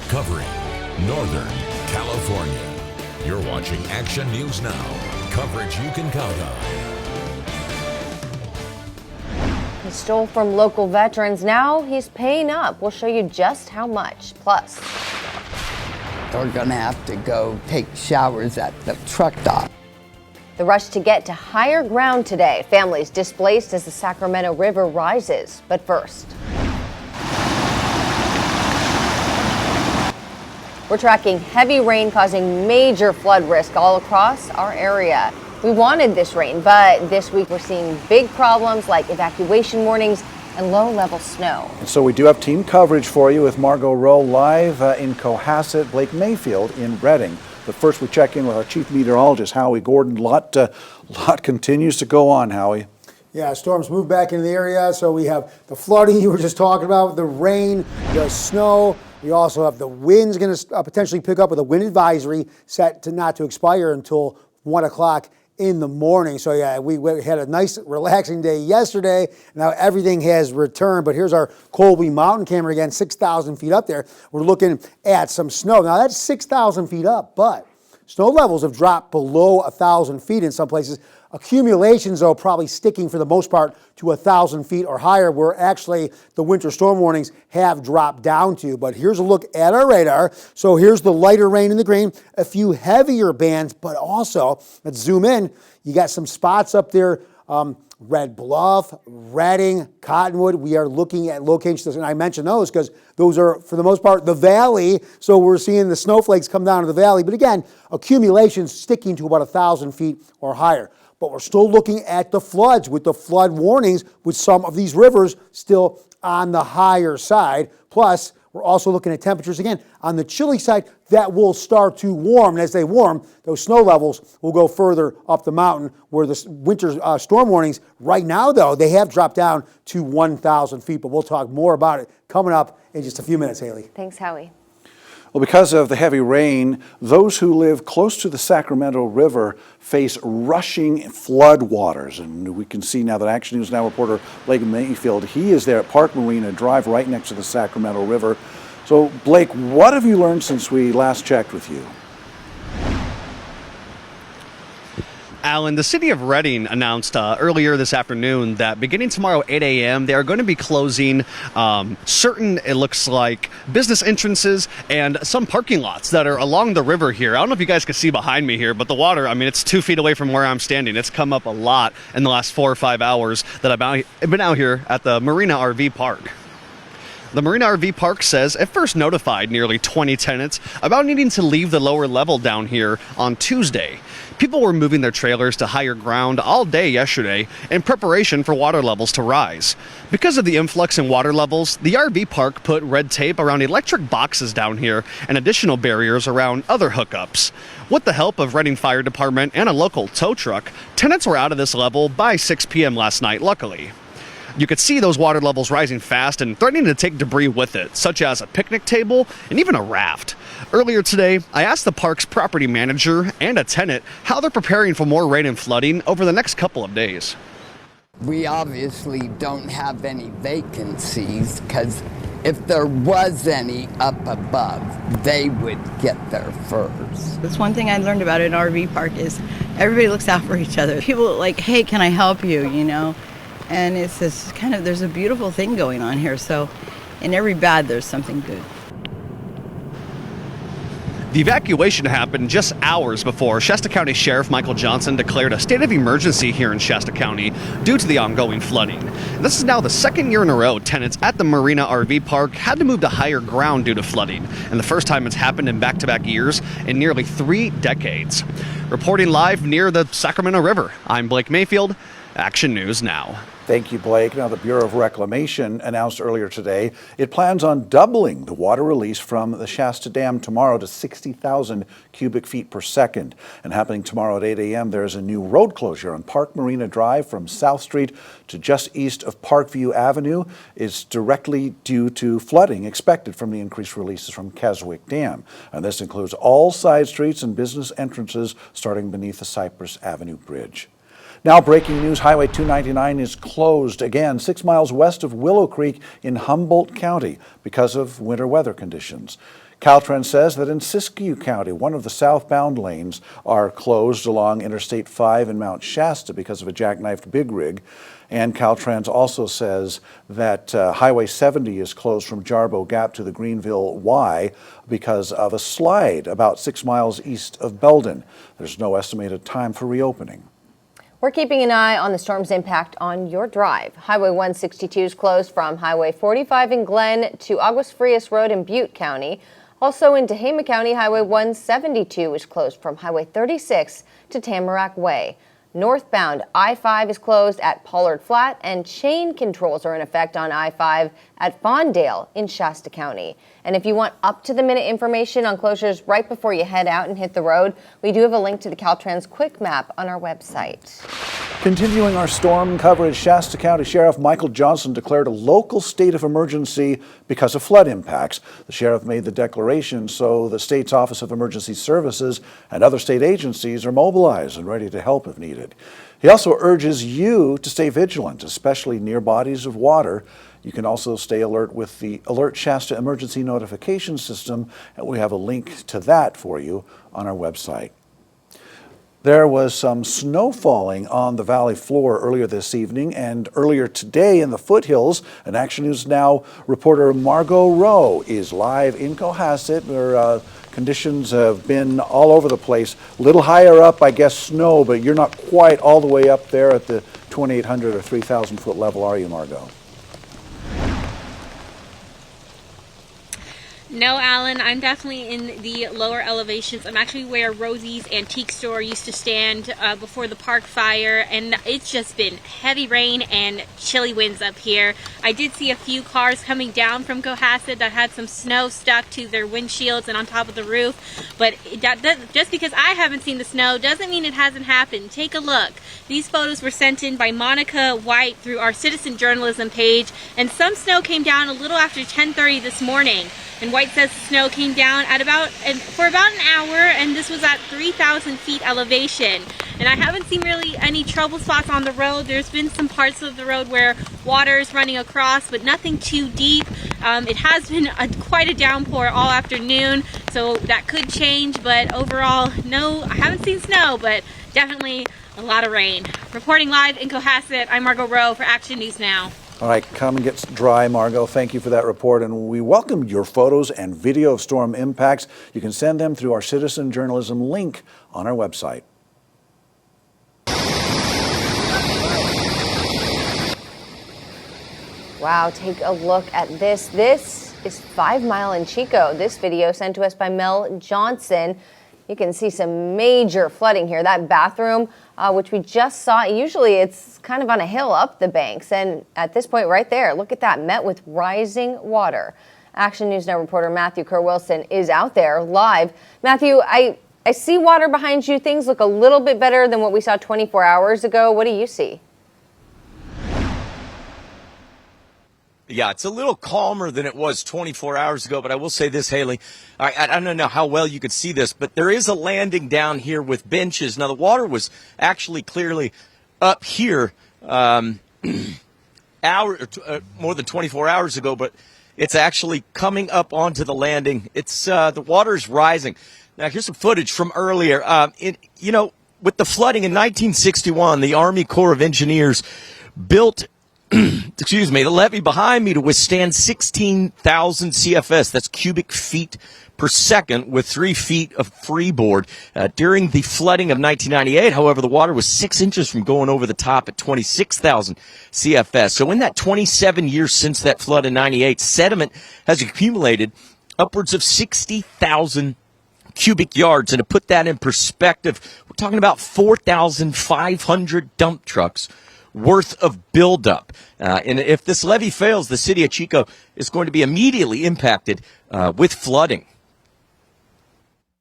covering Northern California. You're watching Action News Now, coverage you can count on. He stole from local veterans. Now he's paying up. We'll show you just how much. Plus, they're going to have to go take showers at the truck stop. The rush to get to higher ground today. Families displaced as the Sacramento River rises. But first, we're tracking heavy rain causing major flood risk all across our area. We wanted this rain, but this week we're seeing big problems like evacuation warnings and low-level snow. And so we do have team coverage for you with Margot Rowe live in Cohasset, Blake Mayfield in Redding. But first we check in with our chief meteorologist, Howie Gordon. Lot continues to go on, Howie. Yeah, storms move back into the area, so we have the flooding you were just talking about, the rain, the snow. We also have the winds going to potentially pick up with a wind advisory set to not to expire until 1 o'clock in the morning. So yeah, we had a nice relaxing day yesterday. Now everything has returned, but here's our Colby Mountain camera again, 6,000 feet up there. We're looking at some snow. Now that's 6,000 feet up, but snow levels have dropped below 1,000 feet in some places. Accumulations, though, probably sticking for the most part to 1,000 feet or higher, where actually the winter storm warnings have dropped down to. But here's a look at our radar. So here's the lighter rain in the green, a few heavier bands, but also, let's zoom in, you got some spots up there, Red Bluff, Redding, Cottonwood. We are looking at locations, and I mentioned those because those are, for the most part, the valley. So we're seeing the snowflakes come down to the valley. But again, accumulations sticking to about 1,000 feet or higher. But we're still looking at the floods with the flood warnings with some of these rivers still on the higher side. Plus, we're also looking at temperatures again on the chilly side that will start to warm. And as they warm, those snow levels will go further up the mountain where the winter storm warnings right now, though, they have dropped down to 1,000 feet. But we'll talk more about it coming up in just a few minutes, Haley. Thanks, Howie. Well, because of the heavy rain, those who live close to the Sacramento River face rushing flood waters. And we can see now that Action News Now reporter Blake Mayfield, he is there at Park Marina Drive right next to the Sacramento River. So, Blake, what have you learned since we last checked with you? Alan, the city of Redding announced earlier this afternoon that beginning tomorrow 8 a.m., they are going to be closing certain, it looks like, business entrances and some parking lots that are along the river here. I don't know if you guys can see behind me here, but the water, I mean, it's 2 feet away from where I'm standing. It's come up a lot in the last 4 or 5 hours that I've been out here at the Marina RV Park. The Marina RV Park says it first notified nearly 20 tenants about needing to leave the lower level down here on Tuesday. People were moving their trailers to higher ground all day yesterday in preparation for water levels to rise. Because of the influx in water levels, the RV park put red tape around electric boxes down here and additional barriers around other hookups. With the help of Redding Fire Department and a local tow truck, tenants were out of this level by 6 p.m. last night, luckily. You could see those water levels rising fast and threatening to take debris with it, such as a picnic table and even a raft. Earlier today, I asked the park's property manager and a tenant how they're preparing for more rain and flooding over the next couple of days. We obviously don't have any vacancies because if there was any up above, they would get there first. That's one thing I learned about an RV park is everybody looks out for each other. People are like, hey, can I help you, you know? And it's this kind of, there's a beautiful thing going on here. So in every bad, there's something good. The evacuation happened just hours before Shasta County Sheriff Michael Johnson declared a state of emergency here in Shasta County due to the ongoing flooding. This is now the second year in a row tenants at the Marina RV Park had to move to higher ground due to flooding, and the first time it's happened in back-to-back years in nearly 3 decades. Reporting live near the Sacramento River, I'm Blake Mayfield, Action News Now. Thank you, Blake. Now, the Bureau of Reclamation announced earlier today it plans on doubling the water release from the Shasta Dam tomorrow to 60,000 cubic feet per second. And happening tomorrow at 8 a.m., there is a new road closure on Park Marina Drive from South Street to just east of Parkview Avenue. It's directly due to flooding expected from the increased releases from Keswick Dam. And this includes all side streets and business entrances starting beneath the Cypress Avenue Bridge. Now, breaking news, Highway 299 is closed again 6 miles west of Willow Creek in Humboldt County because of winter weather conditions. Caltrans says that in Siskiyou County, one of the southbound lanes are closed along Interstate 5 in Mount Shasta because of a jackknifed big rig. And Caltrans also says that Highway 70 is closed from Jarbo Gap to the Greenville Y because of a slide about 6 miles east of Belden. There's no estimated time for reopening. We're keeping an eye on the storm's impact on your drive. Highway 162 is closed from Highway 45 in Glen to Aguas Frias Road in Butte County. Also in Tehama County, Highway 172 is closed from Highway 36 to Tamarack Way. Northbound I-5 is closed at Pollard Flat, and chain controls are in effect on I-5 at Fondale in Shasta County. And if you want up-to-the-minute information on closures right before you head out and hit the road, we do have a link to the Caltrans Quick Map on our website. Continuing our storm coverage, Shasta County Sheriff Michael Johnson declared a local state of emergency because of flood impacts. The sheriff made the declaration so the state's Office of Emergency Services and other state agencies are mobilized and ready to help if needed. He also urges you to stay vigilant, especially near bodies of water. You can also stay alert with the Alert Shasta Emergency Notification System, and we have a link to that for you on our website. There was some snow falling on the valley floor earlier this evening and earlier today in the foothills. And Action News Now reporter Margot Rowe is live in Cohasset, where conditions have been all over the place. A little higher up, I guess, snow, but you're not quite all the way up there at the 2,800 or 3,000 foot level, are you, Margot? No, Alan, I'm definitely in the lower elevations. I'm actually where Rosie's Antique Store used to stand before the park fire, and it's just been heavy rain and chilly winds up here. I did see a few cars coming down from Cohasset that had some snow stuck to their windshields and on top of the roof, but just because I haven't seen the snow doesn't mean it hasn't happened. Take a look. These photos were sent in by Monica White through our citizen journalism page, and some snow came down a little after 10:30 this morning. And White says the snow came down for about an hour, and this was at 3,000 feet elevation. And I haven't seen really any trouble spots on the road. There's been some parts of the road where water is running across, but nothing too deep. It has been quite a downpour all afternoon, so that could change. But overall, no, I haven't seen snow, but definitely a lot of rain. Reporting live in Cohasset, I'm Margot Rowe for Action News Now. All right, come and get dry, Margot. Thank you for that report. And we welcome your photos and video of storm impacts. You can send them through our citizen journalism link on our website. Wow, take a look at this. This is 5 Mile in Chico. This video sent to us by Mel Johnson. You can see some major flooding here. That bathroom, which we just saw, usually it's kind of on a hill up the banks. And at this point right there, look at that, met with rising water. Action News Now reporter Matthew Kerr-Wilson is out there live. Matthew, I see water behind you. Things look a little bit better than what we saw 24 hours ago. What do you see? Yeah, it's a little calmer than it was 24 hours ago, but I will say this, Haley. I don't know how well you can see this, but there is a landing down here with benches. Now, the water was actually clearly up here more than 24 hours ago, but it's actually coming up onto the landing. It's the water is rising. Now, here's some footage from earlier. With the flooding in 1961, the Army Corps of Engineers built the levee behind me to withstand 16,000 CFS, that's cubic feet per second, with 3 feet of freeboard. During the flooding of 1998, however, the water was 6 inches from going over the top at 26,000 CFS. So in that 27 years since that flood in 98, sediment has accumulated upwards of 60,000 cubic yards. And to put that in perspective, we're talking about 4,500 dump trucks worth of buildup. And if this levee fails, the city of Chico is going to be immediately impacted with flooding.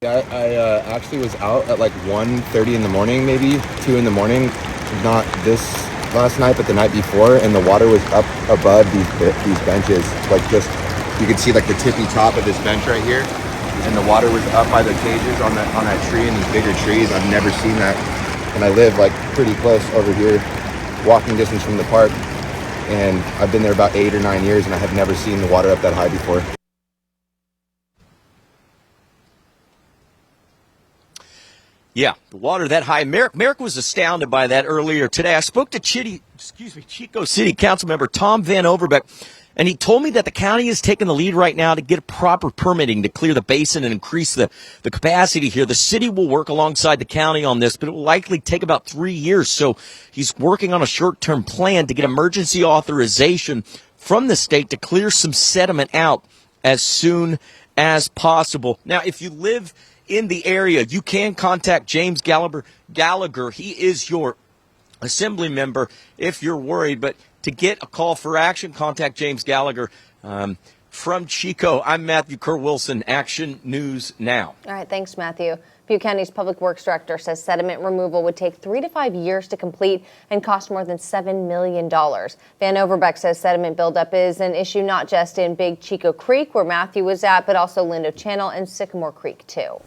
I actually was out at like 1:30 in the morning, maybe 2 in the morning, not this last night, but the night before, and the water was up above these benches. Like just, you could see like the tippy top of this bench right here, and the water was up by the cages on that tree and these bigger trees. I've never seen that, and I live like pretty close over here, walking distance from the park, and I've been there about 8 or 9 years, and I have never seen the water up that high before. Yeah, the water that high. Merrick was astounded by that earlier today. I spoke to Chico City Council member Tom Van Overbeck, and he told me that the county is taking the lead right now to get proper permitting to clear the basin and increase the capacity here. The city will work alongside the county on this, but it will likely take about 3 years. So he's working on a short-term plan to get emergency authorization from the state to clear some sediment out as soon as possible. Now, if you live in the area, you can contact James Gallagher. He is your assembly member if you're worried. But to get a call for action, contact James Gallagher. From Chico, I'm Matthew Kerr-Wilson, Action News Now. All right, thanks, Matthew. Butte County's Public Works Director says sediment removal would take 3 to 5 years to complete and cost more than $7 million. Van Overbeck says sediment buildup is an issue not just in Big Chico Creek, where Matthew was at, but also Lindo Channel and Sycamore Creek, too.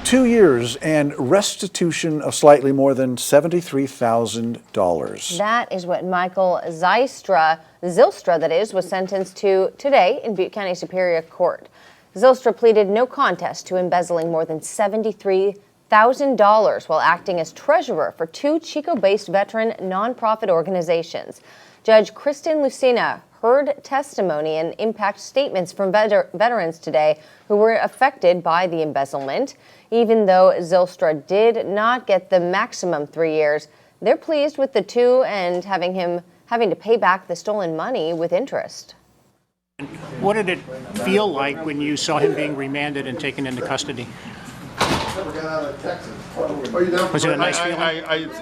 2 years and restitution of slightly more than $73,000. That is what Michael Zylstra, that is, was sentenced to today in Butte County Superior Court. Zylstra pleaded no contest to embezzling more than $73,000 while acting as treasurer for 2 Chico-based veteran nonprofit organizations. Judge Kristen Lucina heard testimony and impact statements from veterans today who were affected by the embezzlement. Even though Zylstra did not get the maximum 3 years, they're pleased with the 2 and having to pay back the stolen money with interest. What did it feel like when you saw him being remanded and taken into custody? Was it a nice feeling?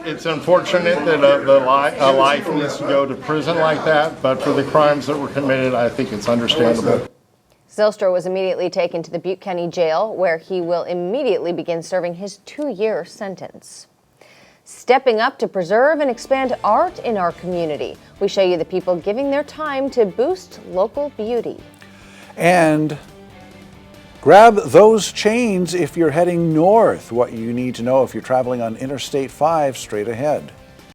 It's unfortunate that a life needs to go to prison like that, but for the crimes that were committed, I think it's understandable. Zylstra was immediately taken to the Butte County Jail, where he will immediately begin serving his 2-year sentence. Stepping up to preserve and expand art in our community. We show you the people giving their time to boost local beauty. And grab those chains if you're heading north. What you need to know if you're traveling on Interstate 5 straight ahead.